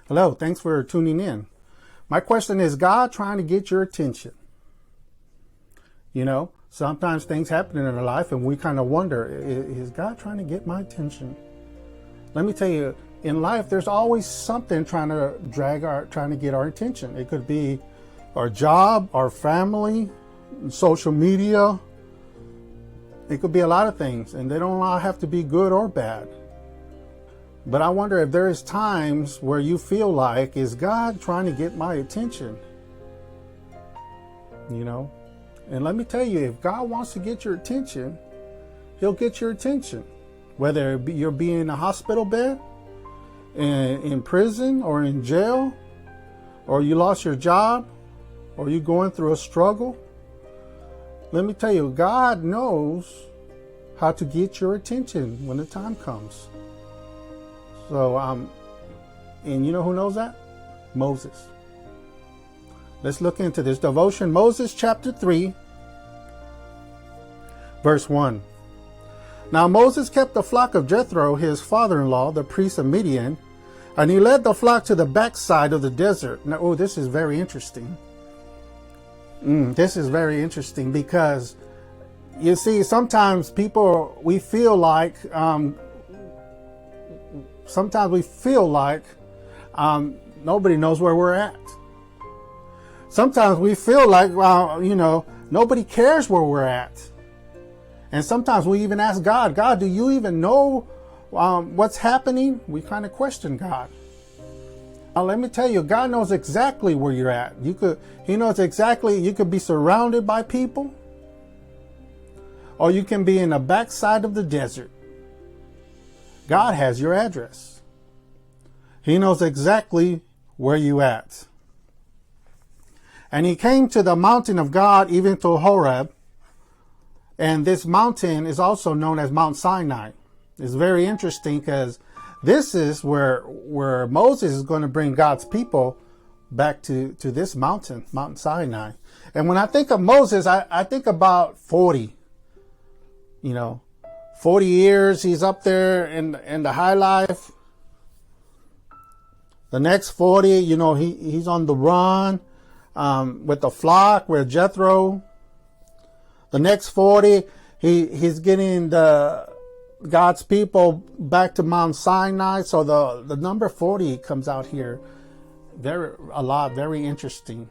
Hello, thanks for tuning in. My question is, God trying to get your attention? You know, sometimes things happen in our life and we kind of wonder, is God trying to get my attention? Let me tell you, in life, there's always something trying to get our attention. It could be our job, our family, social media. It could be a lot of things, and they don't all have to be good or bad. But I wonder if there is times where you feel like, is God trying to get my attention? You know, and let me tell you, if God wants to get your attention, he'll get your attention. Whether you're being in a hospital bed, in prison, or in jail, or you lost your job, or you going through a struggle. Let me tell you, God knows how to get your attention when the time comes. So, and you know who knows that? Moses. Let's look into this devotion. Moses chapter 3, verse 1. Now Moses kept the flock of Jethro, his father-in-law, the priest of Midian, and he led the flock to the backside of the desert. Now, this is very interesting. This is very interesting because, you see, sometimes we feel like nobody knows where we're at. Sometimes we feel like, nobody cares where we're at. And sometimes we even ask God, do you even know what's happening? We kind of question God. Now, let me tell you, God knows exactly where you're at. He knows exactly, you could be surrounded by people, or you can be in the backside of the desert. God has your address. He knows exactly where you at. And he came to the mountain of God, even to Horeb. And this mountain is also known as Mount Sinai. It's very interesting because this is where Moses is going to bring God's people back to this mountain, Mount Sinai. And when I think of Moses, I think about 40. 40 years he's up there in the high life. The next 40, he's on the run with the flock, with Jethro. The next 40, he's getting God's people back to Mount Sinai. So the number 40 comes out here very interesting.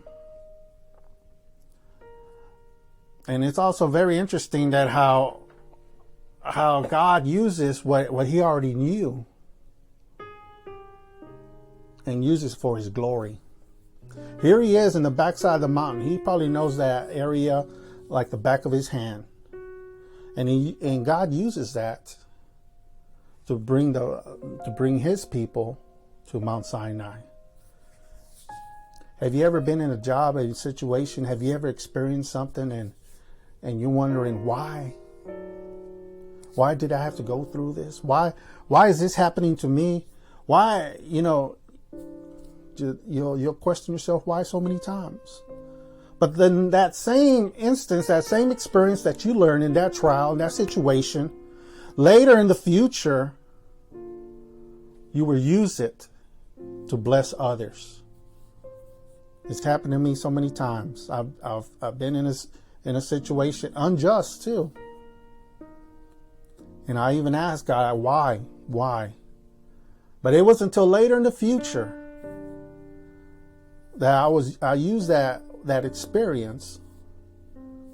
And it's also very interesting that how God uses what he already knew and uses for his glory. Here he is in the backside of the mountain. He probably knows that area like the back of his hand. And God uses that to bring his people to Mount Sinai. Have you ever been in a job, a situation? Have you ever experienced something and you're wondering why? Why did I have to go through this? Why is this happening to me? Why, you'll question yourself, why so many times? But then that same instance, that same experience that you learned in that trial, in that situation, later in the future, you will use it to bless others. It's happened to me so many times. I've been in a situation, unjust too. And I even asked God, why? But it was until later in the future that I used that experience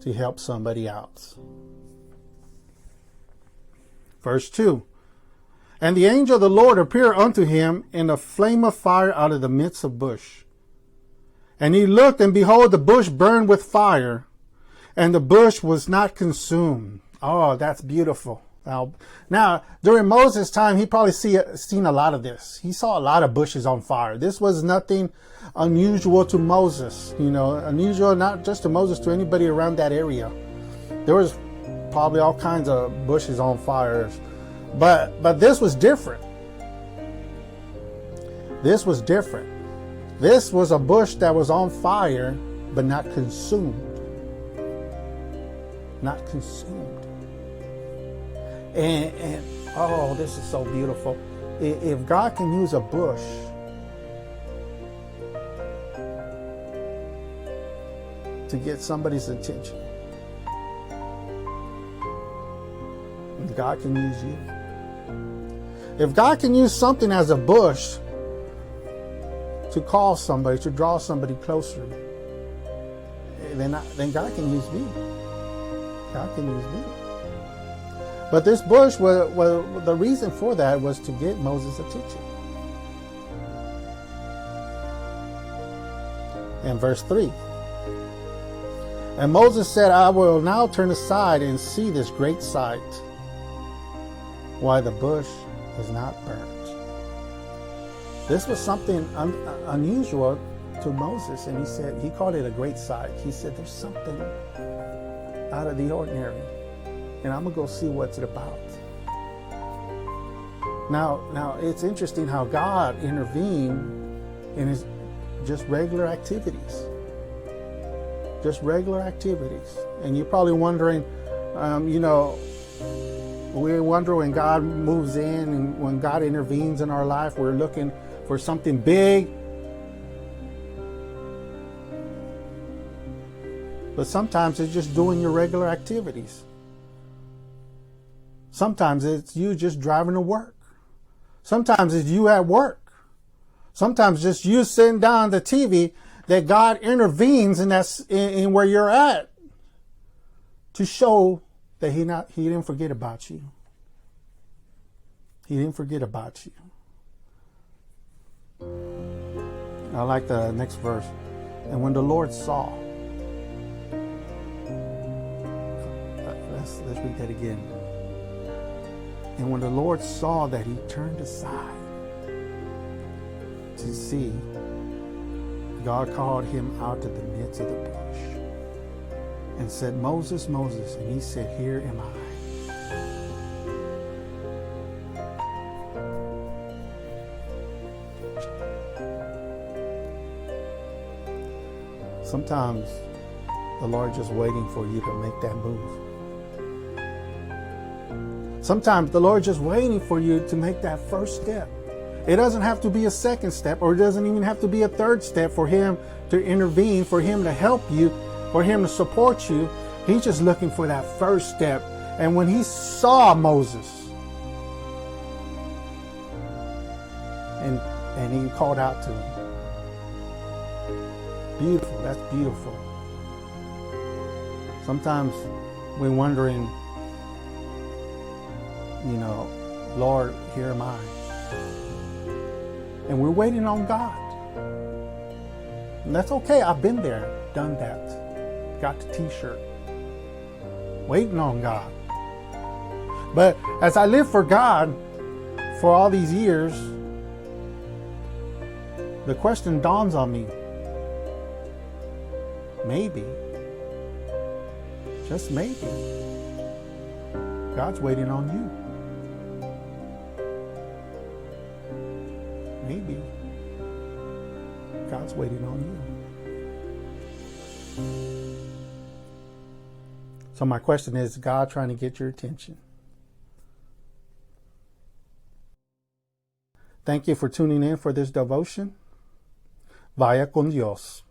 to help somebody else. Verse 2. And the angel of the Lord appeared unto him in a flame of fire out of the midst of bush. And he looked, and behold, the bush burned with fire, and the bush was not consumed. Oh, that's beautiful. Now, during Moses' time, he probably seen a lot of this. He saw a lot of bushes on fire. This was nothing unusual to Moses. Unusual not just to Moses, to anybody around that area. There was probably all kinds of bushes on fire. But this was different. This was different. This was a bush that was on fire, but not consumed. Not consumed. And oh, this is so beautiful. If God can use a bush to get somebody's attention. And God can use you. If God can use something as a bush to call somebody, to draw somebody closer, then God can use me. God can use me. But this bush, the reason for that was to get Moses' attention. In verse 3. And Moses said, I will now turn aside and see this great sight, why the bush is not burnt. This was something unusual to Moses, and he called it a great sight. He said, there's something out of the ordinary, and I'm going to go see what's it about. Now it's interesting how God intervened in his just regular activities. Just regular activities. And you're probably wondering, we wonder when God moves in and when God intervenes in our life, we're looking for something big. But sometimes it's just doing your regular activities. Sometimes it's you just driving to work. Sometimes it's you at work. Sometimes just you sitting down the TV that God intervenes in where you're at to show that he didn't forget about you. He didn't forget about you. I like the next verse. And when the Lord saw, let's read that again. And when the Lord saw that he turned aside to see, God called him out of the midst of the bush and said, Moses, Moses. And he said, here am I. Sometimes the Lord's just waiting for you to make that move. Sometimes the Lord's just waiting for you to make that first step. It doesn't have to be a second step, or it doesn't even have to be a third step for him to intervene, for him to help you, for him to support you. He's just looking for that first step. And when he saw Moses, and he called out to him. Beautiful, that's beautiful. Sometimes we're wondering, Lord, here am I. And we're waiting on God. And that's okay. I've been there, done that. Got the t-shirt. Waiting on God. But as I live for God for all these years, the question dawns on me. Maybe, just maybe, God's waiting on you. Maybe God's waiting on you. So my question is God trying to get your attention? Thank you for tuning in for this devotion. Vaya con Dios.